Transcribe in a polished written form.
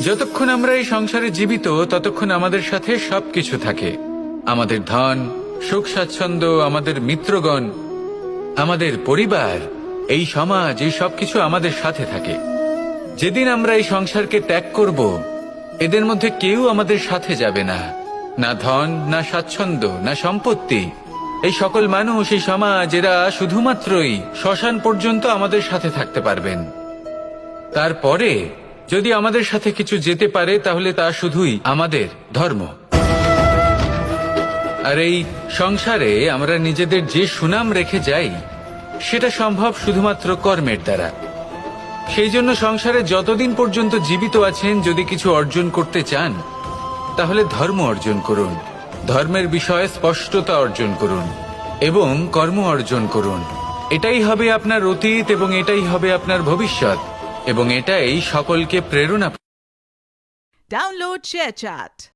যতক্ষণ আমরা এই সংসারে জীবিত ততক্ষণ আমাদের সাথে সবকিছু থাকে। আমাদের ধন, সুখ স্বাচ্ছন্দ্য, আমাদের মিত্রগণ, আমাদের পরিবার, এই সমাজ, এই সবকিছু আমাদের সাথে থাকে। যেদিন আমরা এই সংসারকে ত্যাগ করব, এদের মধ্যে কেউ আমাদের সাথে যাবে না। না ধন, না স্বাচ্ছন্দ্য, না সম্পত্তি। এই সকল মানুষ, এই সমাজ, এরা শুধুমাত্রই শ্মশান পর্যন্ত আমাদের সাথে থাকতে পারবেন। তারপরে যদি আমাদের সাথে কিছু যেতে পারে তাহলে তা শুধুই আমাদের ধর্ম। আর এই সংসারে আমরা নিজেদের যে সুনাম রেখে যাই সেটা সম্ভব শুধুমাত্র কর্মের দ্বারা। সেই জন্য সংসারে যতদিন পর্যন্ত জীবিত আছেন, যদি কিছু অর্জন করতে চান তাহলে ধর্ম অর্জন করুন, ধর্মের বিষয়ে স্পষ্টতা অর্জন করুন এবং কর্ম অর্জন করুন। এটাই হবে আপনার অতীত এবং এটাই হবে আপনার ভবিষ্যৎ, এবং এটাই সকলকে প্রেরণা। Download ShareChat.